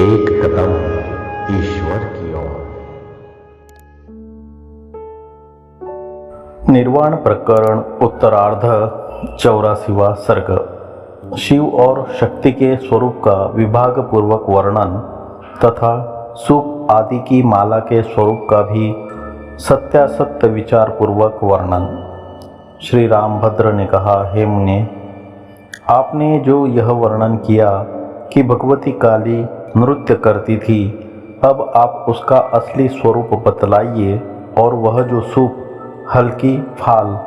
एक कदम ईश्वर की ओर। निर्वाण प्रकरण उत्तरार्ध 84वां सर्ग। शिव और शक्ति के स्वरूप का विभाग पूर्वक वर्णन तथा सूप आदि की माला के स्वरूप का भी सत्यासत्य विचार पूर्वक वर्णन। श्री रामभद्र ने कहा, हे मुने, आपने जो यह वर्णन किया कि भगवती काली नृत्य करती थी, अब आप उसका असली स्वरूप बतलाइए और वह जो सूप, हल्की फाल,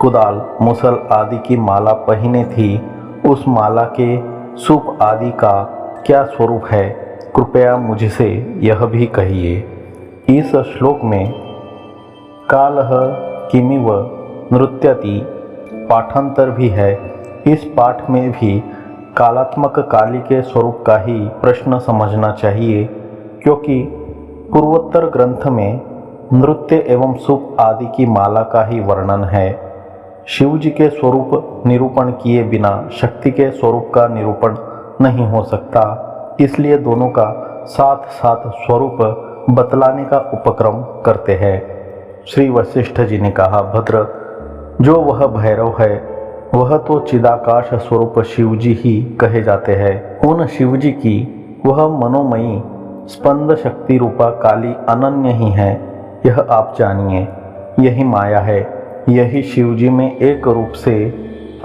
कुदाल, मुसल आदि की माला पहने थी, उस माला के सूप आदि का क्या स्वरूप है, कृपया मुझसे यह भी कहिए। इस श्लोक में कालः किमिव नृत्यति पाठांतर भी है। इस पाठ में भी कालात्मक काली के स्वरूप का ही प्रश्न समझना चाहिए, क्योंकि पूर्वोत्तर ग्रंथ में नृत्य एवं सूप आदि की माला का ही वर्णन है। शिव जी के स्वरूप निरूपण किए बिना शक्ति के स्वरूप का निरूपण नहीं हो सकता, इसलिए दोनों का साथ साथ स्वरूप बतलाने का उपक्रम करते हैं। श्री वशिष्ठ जी ने कहा, भद्र, जो वह भैरव है वह तो चिदाकाश स्वरूप शिवजी ही कहे जाते हैं। उन शिवजी की वह मनोमयी स्पंद शक्ति रूपा काली अनन्य ही है, यह आप जानिए। यही माया है, यही शिवजी में एक रूप से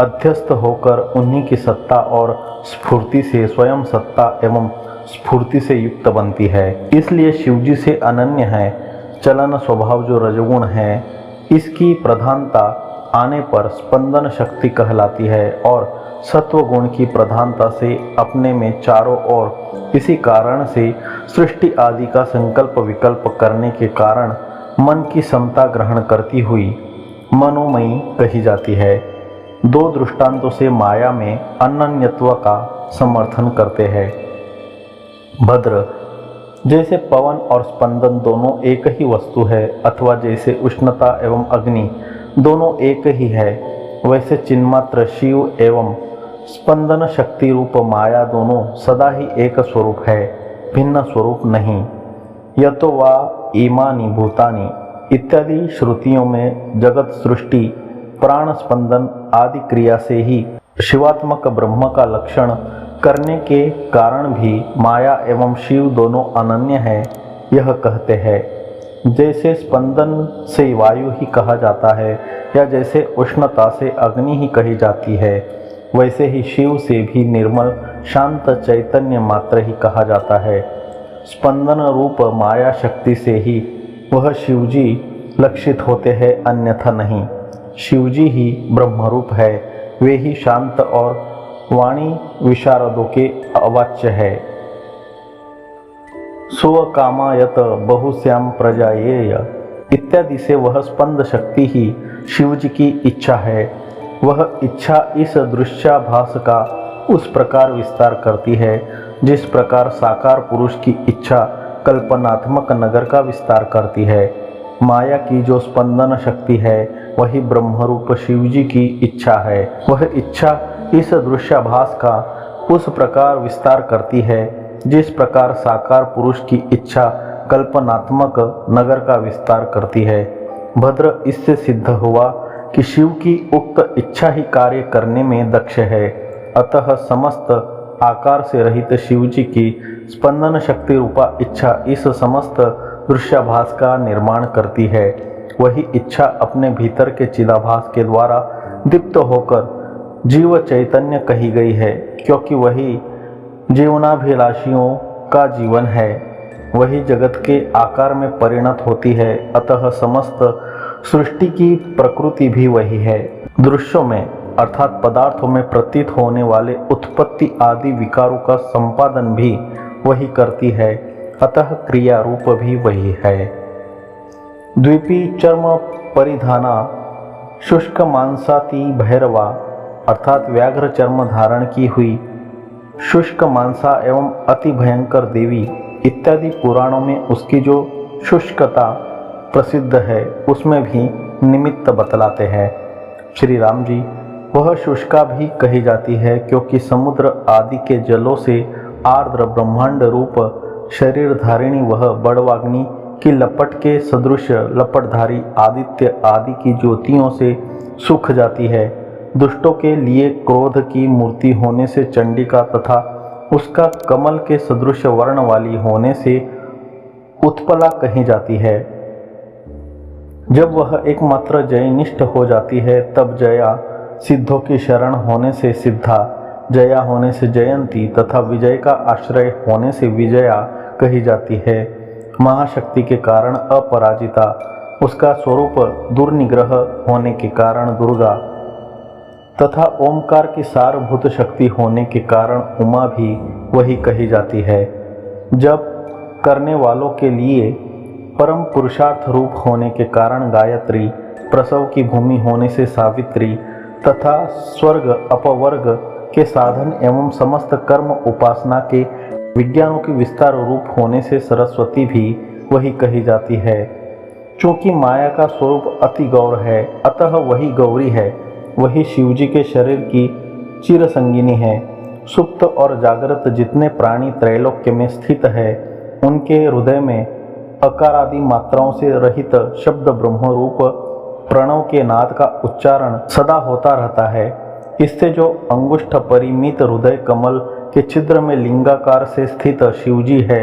अध्यस्त होकर उन्हीं की सत्ता और स्फूर्ति से स्वयं सत्ता एवं स्फूर्ति से युक्त बनती है। इसलिए शिवजी से अनन्य है। चलन स्वभाव जो रजगुण है, इसकी प्रधानता आने पर स्पंदन शक्ति कहलाती है और सत्व गुण की प्रधानता से अपने में चारों ओर इसी कारण से सृष्टि आदि का संकल्प विकल्प करने के कारण मन की समता ग्रहण करती हुई मनोमयी कही जाती है। दो दृष्टांतों से माया में अनन्यत्व का समर्थन करते हैं। भद्र, जैसे पवन और स्पंदन दोनों एक ही वस्तु है, अथवा जैसे उष्णता एवं अग्नि दोनों एक ही है, वैसे चिन्मात्र शिव एवं स्पंदन शक्ति रूप माया दोनों सदा ही एक स्वरूप है, भिन्न स्वरूप नहीं। यतो वा इमानि भूतानि इत्यादि श्रुतियों में जगत सृष्टि प्राण स्पंदन आदि क्रिया से ही शिवात्मक ब्रह्म का लक्षण करने के कारण भी माया एवं शिव दोनों अनन्य है, यह कहते हैं। जैसे स्पंदन से वायु ही कहा जाता है या जैसे उष्णता से अग्नि ही कही जाती है, वैसे ही शिव से भी निर्मल शांत चैतन्य मात्र ही कहा जाता है। स्पंदन रूप माया शक्ति से ही वह शिवजी लक्षित होते हैं, अन्यथा नहीं। शिवजी ही ब्रह्मरूप है, वे ही शांत और वाणी विशारदों के अवाच्य है। स्वकामायत बहुश्याम प्रजायेय इत्यादि से वह स्पंद शक्ति ही शिवजी की इच्छा है। वह इच्छा इस दृश्याभास का उस प्रकार विस्तार करती है जिस प्रकार साकार पुरुष की इच्छा कल्पनात्मक नगर का विस्तार करती है। माया की जो स्पंदन शक्ति है वही ब्रह्मरूप शिवजी की इच्छा है। वह इच्छा इस दृश्याभास का उस प्रकार विस्तार करती है जिस प्रकार साकार पुरुष की इच्छा कल्पनात्मक नगर का विस्तार करती है। भद्र, इससे सिद्ध हुआ कि शिव की उक्त इच्छा ही कार्य करने में दक्ष है। अतः समस्त आकार से रहित शिव जी की स्पंदन शक्ति रूपा इच्छा इस समस्त दृश्याभास का निर्माण करती है। वही इच्छा अपने भीतर के चिदाभास के द्वारा दीप्त होकर जीव चैतन्य कही गई है, क्योंकि वही जीवनाभिलाषियों का जीवन है, वही जगत के आकार में परिणत होती है। अतः समस्त सृष्टि की प्रकृति भी वही है। दृश्यों में अर्थात पदार्थों में प्रतीत होने वाले उत्पत्ति आदि विकारों का संपादन भी वही करती है, अतः क्रिया रूप भी वही है। द्वीपी चर्म परिधाना शुष्क मांसाती भैरवा अर्थात व्याघ्र चर्म धारण की हुई शुष्क मांसा एवं अति भयंकर देवी इत्यादि पुराणों में उसकी जो शुष्कता प्रसिद्ध है उसमें भी निमित्त बतलाते हैं। श्री राम जी, वह शुष्का भी कही जाती है क्योंकि समुद्र आदि के जलों से आर्द्र ब्रह्मांड रूप शरीर धारिणी वह बड़वाग्नि की लपट के सदृश लपटधारी आदित्य आदि की ज्योतियों से सूख जाती है। दुष्टों के लिए क्रोध की मूर्ति होने से चंडिका तथा उसका कमल के सदृश वर्ण वाली होने से उत्पला कही जाती है। जब वह एकमात्र जयनिष्ठ हो जाती है तब जया सिद्धों की शरण होने से सिद्धा, जया होने से जयंती तथा विजय का आश्रय होने से विजया कही जाती है। महाशक्ति के कारण अपराजिता, उसका स्वरूप दुर्निग्रह होने के कारण दुर्गा तथा ओमकार की सारभूत शक्ति होने के कारण उमा भी वही कही जाती है। जब करने वालों के लिए परम पुरुषार्थ रूप होने के कारण गायत्री, प्रसव की भूमि होने से सावित्री तथा स्वर्ग अपवर्ग के साधन एवं समस्त कर्म उपासना के विज्ञानों की विस्तार रूप होने से सरस्वती भी वही कही जाती है। चूँकि माया का स्वरूप अति गौर है, अतः वही गौरी है, वही शिवजी के शरीर की चिर संगिनी है। सुप्त और जागृत जितने प्राणी त्रैलोक्य में स्थित है, उनके हृदय में अकार आदि मात्राओं से रहित शब्द ब्रह्म रूप प्रणव के नाद का उच्चारण सदा होता रहता है। इससे जो अंगुष्ठ परिमित हृदय कमल के छिद्र में लिंगाकार से स्थित शिवजी है,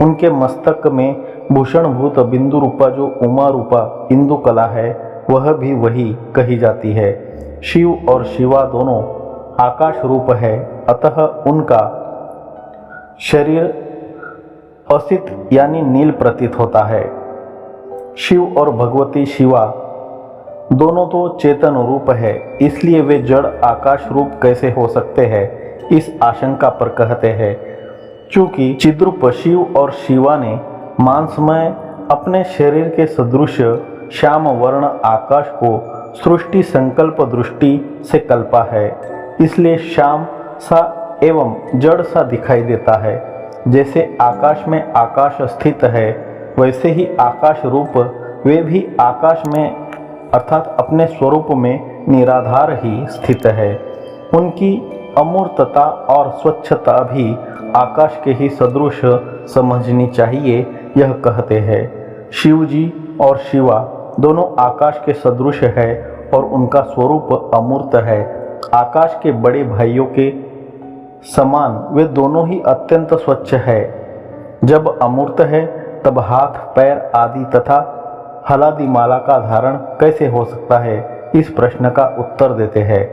उनके मस्तक में भूषणभूत बिंदु रूपा जो उमा रूपा इंदु कला है, वह भी वही कही जाती है। शिव और शिवा दोनों आकाश रूप है, अतः उनका शरीर असित यानी नील प्रतीत होता है। शिव और भगवती शिवा दोनों तो चेतन रूप है, इसलिए वे जड़ आकाश रूप कैसे हो सकते हैं, इस आशंका पर कहते हैं। चूंकि चिद्रूप शिव और शिवा ने मांसमय अपने शरीर के सदृश श्याम वर्ण आकाश को सृष्टि संकल्प दृष्टि से कल्पा है, इसलिए श्याम सा एवं जड़ सा दिखाई देता है। जैसे आकाश में आकाश स्थित है, वैसे ही आकाश रूप वे भी आकाश में अर्थात अपने स्वरूप में निराधार ही स्थित है। उनकी अमूर्तता और स्वच्छता भी आकाश के ही सदृश समझनी चाहिए, यह कहते हैं। शिव जी और शिवा दोनों आकाश के सदृश है और उनका स्वरूप अमूर्त है। आकाश के बड़े भाइयों के समान वे दोनों ही अत्यंत स्वच्छ है। जब अमूर्त है तब हाथ पैर आदि तथा हलादी माला का धारण कैसे हो सकता है, इस प्रश्न का उत्तर देते हैं।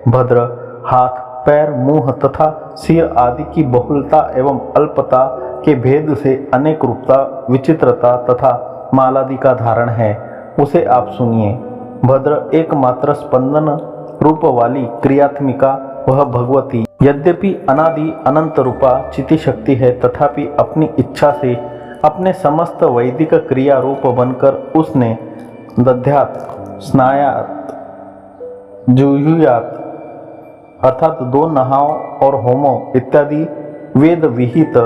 भद्र हाथ पैर मुंह तथा सिर आदि की बहुलता एवं अल्पता के भेद से अनेक रूपता विचित्रता तथा मालादि का धारण है, उसे आप सुनिए। भद्र एकमात्र स्पंदन रूप वाली क्रियात्मिका वह भगवती यद्यपि अनादि अनंत रूपा चिति शक्ति है, तथापि अपनी इच्छा से अपने समस्त वैदिक क्रिया रूप बनकर उसने दध्यात स्नायात जुहुयात अर्थात दो नहाओ और होमो इत्यादि वेद विहित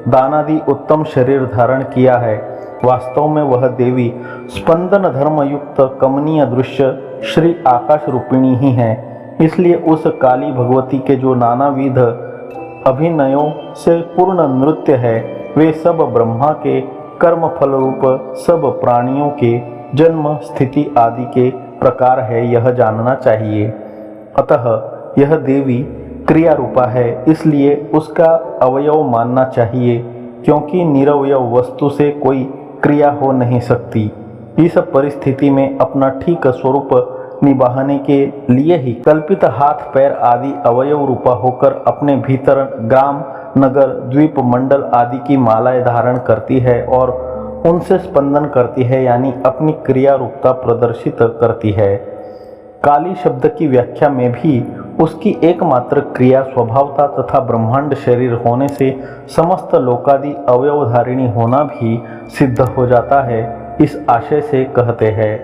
दानादि उत्तम शरीर धारण किया है। वास्तव में वह देवी स्पंदन धर्म युक्त कमनीय दृश्य श्री आकाश रूपिणी ही है। इसलिए उस काली भगवती के जो नानाविध अभिनयों से पूर्ण नृत्य है, वे सब ब्रह्मा के कर्म फल रूप सब प्राणियों के जन्म स्थिति आदि के प्रकार है, यह जानना चाहिए। अतः यह देवी क्रिया रूपा है, इसलिए उसका अवयव मानना चाहिए, क्योंकि निरवयव वस्तु से कोई क्रिया हो नहीं सकती। इस परिस्थिति में अपना ठीक स्वरूप निभाने के लिए ही कल्पित हाथ पैर आदि अवयव रूपा होकर अपने भीतर ग्राम नगर द्वीप मंडल आदि की मालाएं धारण करती है और उनसे स्पंदन करती है, यानी अपनी क्रिया रूपता प्रदर्शित करती है। काली शब्द की व्याख्या में भी उसकी एकमात्र क्रिया स्वभावता तथा ब्रह्मांड शरीर होने से समस्त लोकादि अवयवधारिणी होना भी सिद्ध हो जाता है, इस आशय से कहते हैं।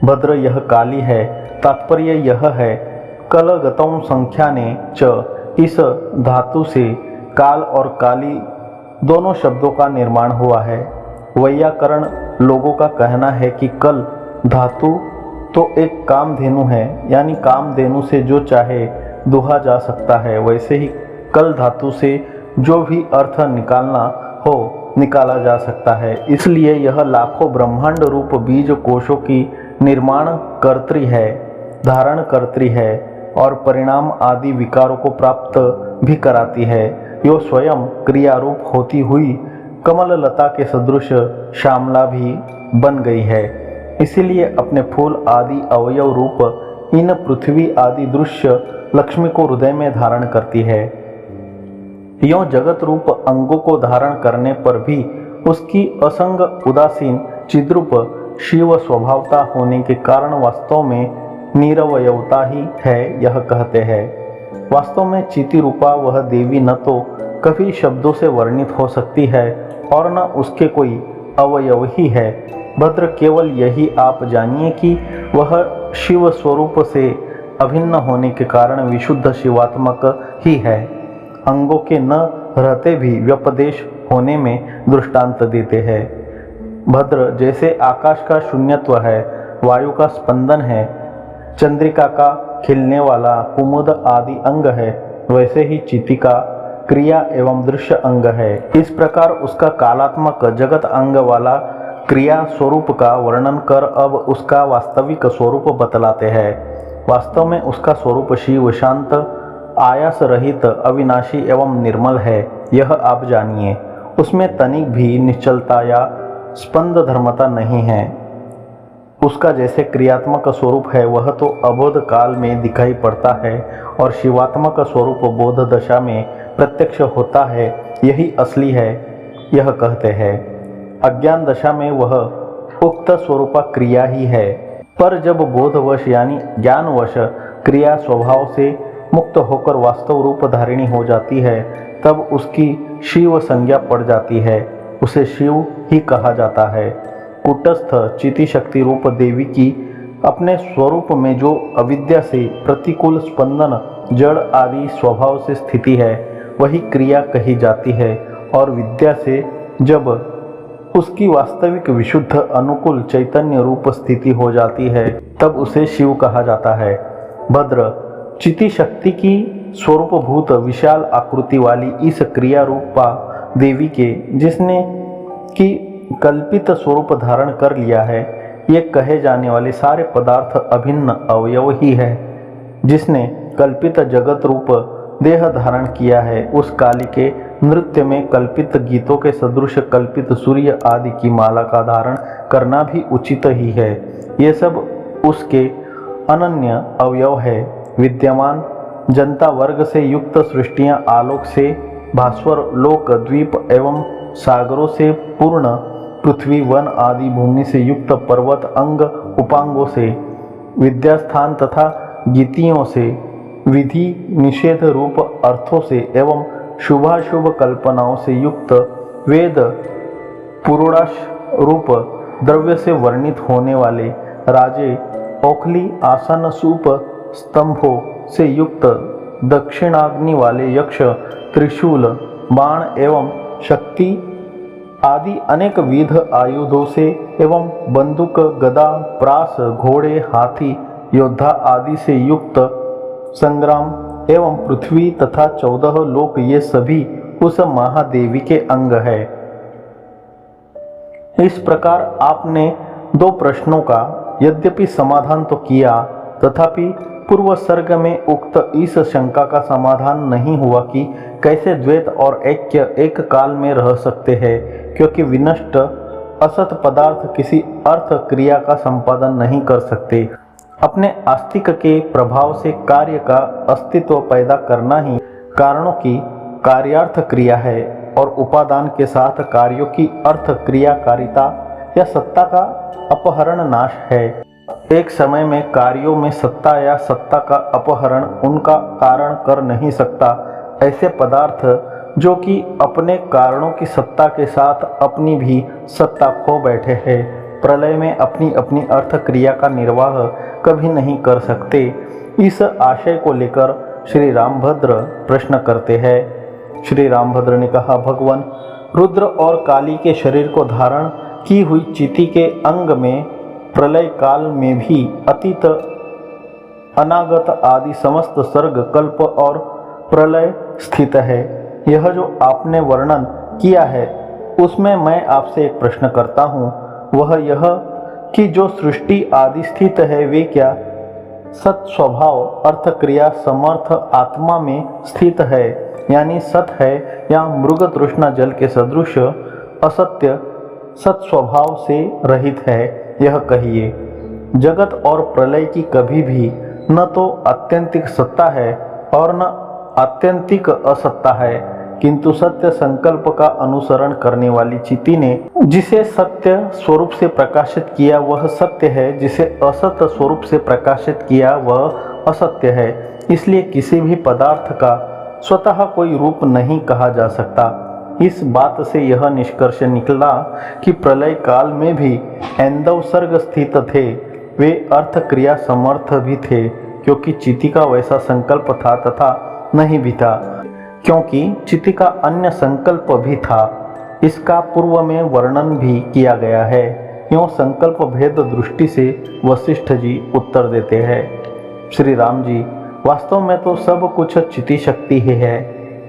भद्र यह काली है, तात्पर्य यह है कलगतों संख्या ने च इस धातु से काल और काली दोनों शब्दों का निर्माण हुआ है। वैयाकरण लोगों का कहना है कि कल धातु तो एक कामधेनु है, यानी कामधेनु से जो चाहे दुहा जा सकता है, वैसे ही कल धातु से जो भी अर्थ निकालना हो निकाला जा सकता है। इसलिए यह लाखों ब्रह्मांड रूप बीज कोशों की निर्माण कर्त्री है, धारण कर्त्री है और परिणाम आदि विकारों को प्राप्त भी कराती है। यो स्वयं क्रिया रूप होती हुई कमल लता के सदृश श्यामला भी बन गई है। इसीलिए अपने फूल आदि अवयव रूप इन पृथ्वी आदि दृश्य लक्ष्मी को हृदय में धारण करती है। यों जगत रूप अंगों को धारण करने पर भी उसकी असंग उदासीन चिद्रूप शिव स्वभावता होने के कारण वास्तव में निरवयवता ही है, यह कहते हैं। वास्तव में चिति रूपा वह देवी न तो कभी शब्दों से वर्णित हो सकती है और न उसके कोई अवयव ही है। भद्र, केवल यही आप जानिए कि वह शिव स्वरूप से अभिन्न होने के कारण विशुद्ध शिवात्मक ही है। अंगों के न रहते भी व्यपदेश होने में दृष्टांत देते हैं। भद्र, जैसे आकाश का शून्यत्व है, वायु का स्पंदन है, चंद्रिका का खिलने वाला कुमुद आदि अंग है, वैसे ही चिति का क्रिया एवं दृश्य अंग है। इस प्रकार उसका कालात्मक जगत अंग वाला क्रिया स्वरूप का वर्णन कर अब उसका वास्तविक स्वरूप बतलाते हैं। वास्तव में उसका स्वरूप शिव शांत, आयास रहित, अविनाशी एवं निर्मल है, यह आप जानिए। उसमें तनिक भी निश्चलता या स्पंद धर्मता नहीं है। उसका जैसे क्रियात्मक स्वरूप है वह तो अबोध काल में दिखाई पड़ता है और शिवात्मक स्वरूप बोध दशा में प्रत्यक्ष होता है, यही असली है, यह कहते हैं। अज्ञान दशा में वह उक्त स्वरूप क्रिया ही है, पर जब बोधवश यानी ज्ञानवश क्रिया स्वभाव से मुक्त होकर वास्तव रूप धारिणी हो जाती है, तब उसकी शिव संज्ञा पड़ जाती है, उसे शिव ही कहा जाता है। कूटस्थ चिति शक्ति रूप देवी की अपने स्वरूप में जो अविद्या से प्रतिकूल स्पंदन जड़ आदि स्वभाव से स्थिति है, वही क्रिया कही जाती है और विद्या से जब उसकी वास्तविक विशुद्ध अनुकूल चैतन्य रूप स्थिति हो जाती है, तब उसे शिव कहा जाता है। भद्र, चिति शक्ति की स्वरूपभूत विशाल आकृति वाली इस क्रिया रूपा देवी के जिसने की कल्पित स्वरूप धारण कर लिया है, ये कहे जाने वाले सारे पदार्थ अभिन्न अवयव ही है। जिसने कल्पित जगत रूप देह धारण किया है, उस काली के नृत्य में कल्पित गीतों के सदृश कल्पित सूर्य आदि की माला का धारण करना भी उचित ही है। ये सब उसके अनन्य अवयव है। विद्यमान जनता वर्ग से युक्त सृष्टियां आलोक से भास्वर लोक द्वीप एवं सागरों से पूर्ण पृथ्वी वन आदि भूमि से युक्त पर्वत अंग उपांगों से विद्यास्थान तथा गीतियों से विधि निषेध रूप अर्थों से एवं शुभाशुभ कल्पनाओं से युक्त वेद पुरुषाश रूप द्रव्य से वर्णित होने वाले राजे ओखली आसन सूप स्तंभों से युक्त दक्षिणाग्नि वाले यक्ष त्रिशूल बाण एवं शक्ति आदि अनेक विध आयुधों से एवं बंदूक गदा प्रास घोड़े हाथी योद्धा आदि से युक्त संग्राम एवं पृथ्वी तथा 14 लोक, ये सभी उस महादेवी के अंग है। इस प्रकार आपने 2 प्रश्नों का यद्यपि समाधान तो किया, तथापि पूर्व सर्ग में उक्त इस शंका का समाधान नहीं हुआ कि कैसे द्वैत और ऐक्य एक काल में रह सकते हैं, क्योंकि विनष्ट असत पदार्थ किसी अर्थ क्रिया का संपादन नहीं कर सकते। अपने आस्तिक के प्रभाव से कार्य का अस्तित्व पैदा करना ही कारणों की कार्यार्थ क्रिया है और उपादान के साथ कार्यों की अर्थ क्रियाकारिता या सत्ता का अपहरण नाश है। एक समय में कार्यों में सत्ता या सत्ता का अपहरण उनका कारण कर नहीं सकता। ऐसे पदार्थ जो कि अपने कारणों की सत्ता के साथ अपनी भी सत्ता खो बैठे हैं, प्रलय में अपनी अपनी अर्थ क्रिया का निर्वाह कभी नहीं कर सकते। इस आशय को लेकर श्री रामभद्र प्रश्न करते हैं। श्री रामभद्र ने कहा, भगवान, रुद्र और काली के शरीर को धारण की हुई चिति के अंग में प्रलय काल में भी अतीत अनागत आदि समस्त सर्ग कल्प और प्रलय स्थित है। यह जो आपने वर्णन किया है उसमें मैं आपसे एक प्रश्न करता हूँ, वह यह कि जो सृष्टि आदि स्थित है वे क्या सत स्वभाव अर्थ क्रिया समर्थ आत्मा में स्थित है, यानी सत है, या मृग तृष्णा जल के सदृश असत्य सत स्वभाव से रहित है, यह कहिए। जगत और प्रलय की कभी भी न तो आत्यंतिक सत्ता है और न आत्यंतिक असत्ता है, किंतु सत्य संकल्प का अनुसरण करने वाली चिति ने जिसे सत्य स्वरूप से प्रकाशित किया वह सत्य है, जिसे असत्य स्वरूप से प्रकाशित किया वह असत्य है। इसलिए किसी भी पदार्थ का स्वतः कोई रूप नहीं कहा जा सकता। इस बात से यह निष्कर्ष निकला कि प्रलय काल में भी ऐंदव सर्ग स्थित थे, वे अर्थ क्रिया समर्थ भी थे, क्योंकि चिति का वैसा संकल्प था तथा नहीं भी था, क्योंकि चिति का अन्य संकल्प भी था। इसका पूर्व में वर्णन भी किया गया है। यूँ संकल्प भेद दृष्टि से वशिष्ठ जी उत्तर देते हैं। श्री राम जी, वास्तव में तो सब कुछ चिति शक्ति ही है,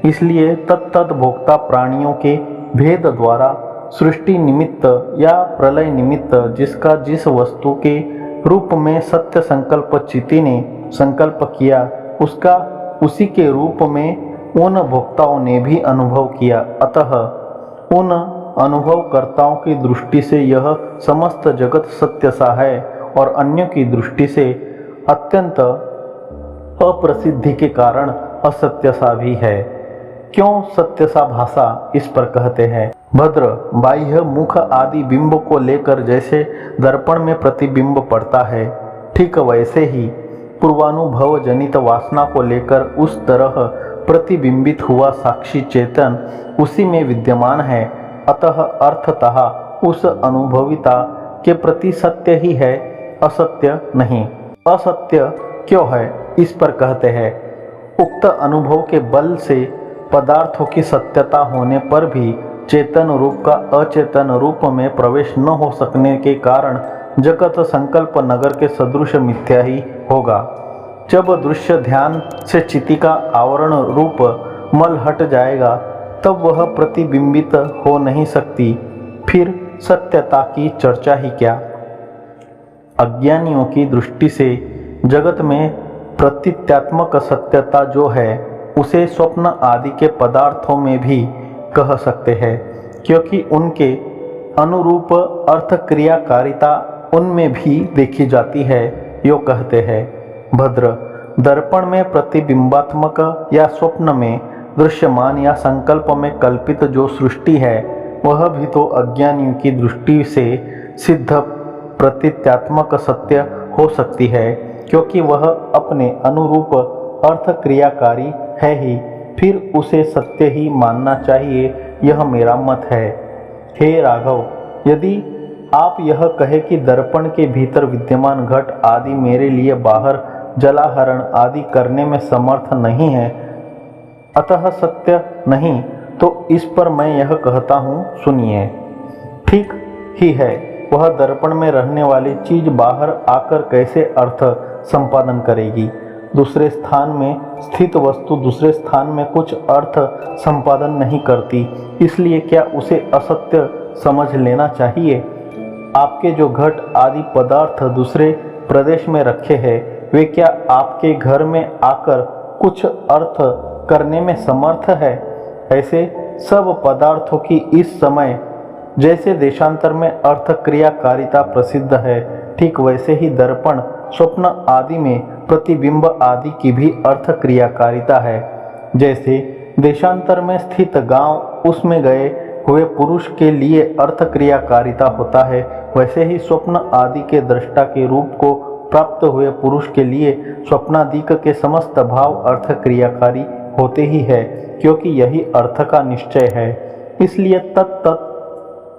इसलिए तत्तद भोक्ता प्राणियों के भेद द्वारा सृष्टि निमित्त या प्रलय निमित्त जिसका जिस वस्तु के रूप में सत्य संकल्प चिति ने संकल्प किया उसका उसी के रूप में उन भोक्ताओं ने भी अनुभव किया। अतः उन अनुभवकर्ताओं की दृष्टि से यह समस्त जगत सत्य सा है और अन्यों की दृष्टि से अत्यंत अप्रसिद्धि के कारण असत्य सा भी है। क्यों सत्य सा भाषा इस पर कहते हैं। भद्र, बाह्य मुख आदि बिंब को लेकर जैसे दर्पण में प्रतिबिंब पड़ता है, ठीक वैसे ही पूर्वानुभव जनित वासना को लेकर उस तरह प्रतिबिंबित हुआ साक्षी चेतन उसी में विद्यमान है। अतः अर्थतः उस अनुभविता के प्रति सत्य ही है, असत्य नहीं। असत्य क्यों है इस पर कहते हैं, उक्त अनुभव के बल से पदार्थों की सत्यता होने पर भी चेतन रूप का अचेतन रूप में प्रवेश न हो सकने के कारण जगत संकल्प नगर के सदृश मिथ्या ही होगा। जब दृश्य ध्यान से चिति का आवरण रूप मल हट जाएगा तब वह प्रतिबिंबित हो नहीं सकती, फिर सत्यता की चर्चा ही क्या। अज्ञानियों की दृष्टि से जगत में प्रतीत्यात्मक सत्यता जो है उसे स्वप्न आदि के पदार्थों में भी कह सकते हैं, क्योंकि उनके अनुरूप अर्थ क्रियाकारिता उनमें भी देखी जाती है। यो कहते हैं, भद्र, दर्पण में प्रतिबिंबात्मक या स्वप्न में दृश्यमान या संकल्प में कल्पित जो सृष्टि है वह भी तो अज्ञानियों की दृष्टि से सिद्ध प्रतीत्यात्मक सत्य हो सकती है, क्योंकि वह अपने अनुरूप अर्थ क्रियाकारी है ही, फिर उसे सत्य ही मानना चाहिए, यह मेरा मत है। हे राघव, यदि आप यह कहे कि दर्पण के भीतर विद्यमान घट आदि मेरे लिए बाहर जलाहरण आदि करने में समर्थ नहीं है, अतः सत्य नहीं, तो इस पर मैं यह कहता हूँ, सुनिए। ठीक ही है, वह दर्पण में रहने वाली चीज बाहर आकर कैसे अर्थ संपादन करेगी। दूसरे स्थान में स्थित वस्तु दूसरे स्थान में कुछ अर्थ संपादन नहीं करती, इसलिए क्या उसे असत्य समझ लेना चाहिए। आपके जो घट आदि पदार्थ दूसरे प्रदेश में रखे हैं वे क्या आपके घर में आकर कुछ अर्थ करने में समर्थ है। ऐसे सब पदार्थों की इस समय जैसे देशांतर में अर्थ क्रियाकारिता प्रसिद्ध है, ठीक वैसे ही दर्पण स्वप्न आदि में प्रतिबिंब आदि की भी अर्थ क्रियाकारिता है। जैसे देशांतर में स्थित गांव उसमें गए हुए पुरुष के लिए अर्थ क्रियाकारिता होता है, वैसे ही स्वप्न आदि के दृष्टा के रूप को प्राप्त हुए पुरुष के लिए स्वप्नादिक के समस्त भाव अर्थ क्रियाकारी होते ही है, क्योंकि यही अर्थ का निश्चय है। इसलिए तत्त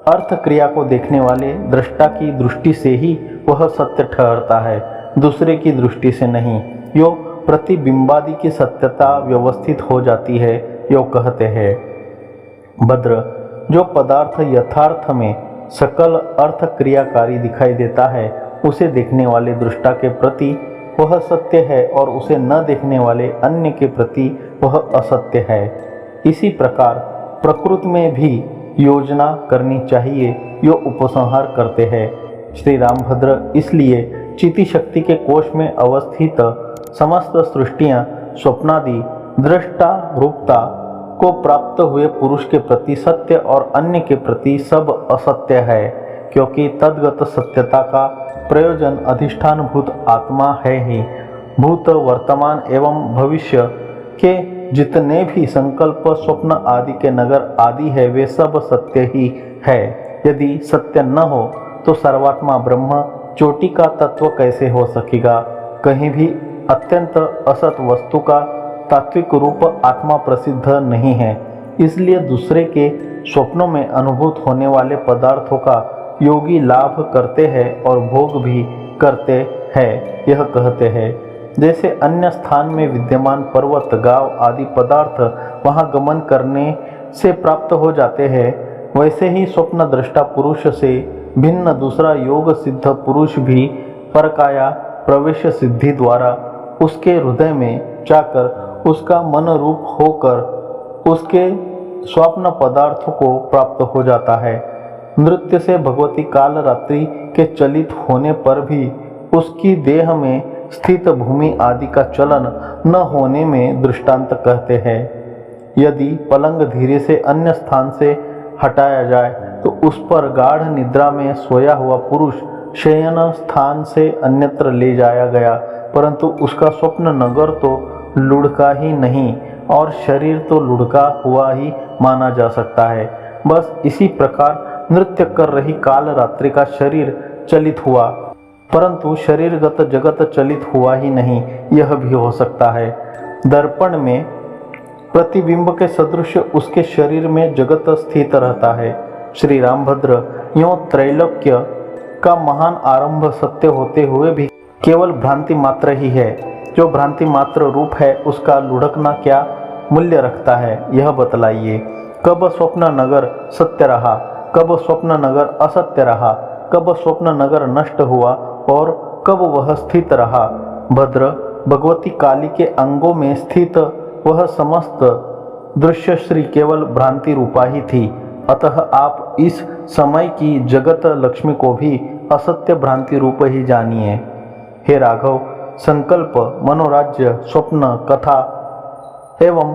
अर्थ क्रिया को देखने वाले दृष्टा की दृष्टि से ही वह सत्य ठहरता है, दूसरे की दृष्टि से नहीं। यो प्रतिबिंबादि की सत्यता व्यवस्थित हो जाती है। यो कहते हैं, भद्र, जो पदार्थ यथार्थ में सकल अर्थ क्रियाकारी दिखाई देता है उसे देखने वाले दृष्टा के प्रति वह सत्य है और उसे न देखने वाले अन्य के प्रति वह असत्य है। इसी प्रकार प्रकृति में भी योजना करनी चाहिए, यो उपसंहार करते हैं। श्री रामभद्र इसलिए चिति शक्ति के कोश में अवस्थित समस्त सृष्टियां स्वप्नादि दृष्टा रूपता को प्राप्त हुए पुरुष के प्रति सत्य और अन्य के प्रति सब असत्य है, क्योंकि तद्गत सत्यता का प्रयोजन अधिष्ठानभूत आत्मा है ही। भूत वर्तमान एवं भविष्य के जितने भी संकल्प स्वप्न आदि के नगर आदि है वे सब सत्य ही है। यदि सत्य न हो तो सर्वात्मा ब्रह्म चोटी का तत्व कैसे हो सकेगा। कहीं भी अत्यंत असत वस्तु का तात्विक रूप आत्मा प्रसिद्ध नहीं है। इसलिए दूसरे के स्वप्नों में अनुभूत होने वाले पदार्थों का योगी लाभ करते हैं और भोग भी करते हैं। यह कहते हैं जैसे अन्य स्थान में विद्यमान पर्वत गांव आदि पदार्थ वहां गमन करने से प्राप्त हो जाते हैं, वैसे ही स्वप्न दृष्टा पुरुष से भिन्न दूसरा योग सिद्ध पुरुष भी परकाया प्रवेश सिद्धि द्वारा उसके हृदय में जाकर उसका मन रूप होकर उसके स्वप्न पदार्थों को प्राप्त हो जाता है। नृत्य से भगवती काल रात्रि के चलित होने पर भी उसकी देह में स्थित भूमि आदि का चलन न होने में दृष्टांत कहते हैं। यदि पलंग धीरे से अन्य स्थान से हटाया जाए तो उस पर गाढ़ निद्रा में सोया हुआ पुरुष शयन स्थान से अन्यत्र ले जाया गया, परंतु उसका स्वप्न नगर तो लुढ़का ही नहीं और शरीर तो लुढ़का हुआ ही माना जा सकता है। बस इसी प्रकार नृत्य कर रही काल रात्रि का शरीर चलित हुआ, परंतु शरीरगत जगत चलित हुआ ही नहीं, यह भी हो सकता है। दर्पण में प्रतिबिंब के सदृश उसके शरीर में जगत स्थित रहता है। श्री रामभद्र यों त्रैलोक्य का महान आरंभ सत्य होते हुए भी केवल भ्रांति मात्र ही है। जो भ्रांति मात्र रूप है उसका लुढ़कना क्या मूल्य रखता है, यह बतलाइए। कब स्वप्न नगर सत्य रहा, कब स्वप्न नगर असत्य रहा, कब स्वप्न नगर नष्ट हुआ और कब वह स्थित रहा। भद्र भगवती काली के अंगों में स्थित वह समस्त दृश्य श्री केवल भ्रांति रूपा ही थी। अतः आप इस समय की जगत लक्ष्मी को भी असत्य भ्रांति रूप ही जानिए। हे राघव, संकल्प मनोराज्य स्वप्न कथा एवं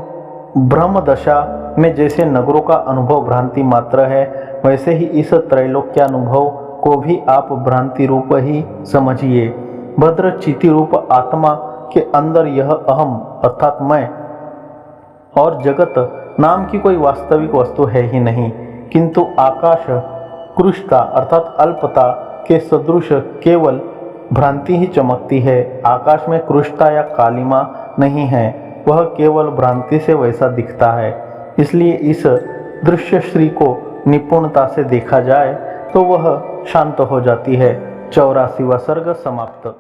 ब्रह्म दशा में जैसे नगरों का अनुभव भ्रांति मात्र है, वैसे ही इस त्रैलोक्यानुभव को भी आप भ्रांति रूप ही समझिए। भद्र चिति रूप आत्मा के अंदर यह अहम अर्थात मैं और जगत नाम की कोई वास्तविक वस्तु है ही नहीं, किंतु आकाश कृष्णता अर्थात अल्पता के सदृश केवल भ्रांति ही चमकती है। आकाश में कृष्णता या कालिमा नहीं है, वह केवल भ्रांति से वैसा दिखता है। इसलिए इस दृश्य श्री को निपुणता से देखा जाए तो वह शांत हो जाती है। 84वां सर्ग समाप्त।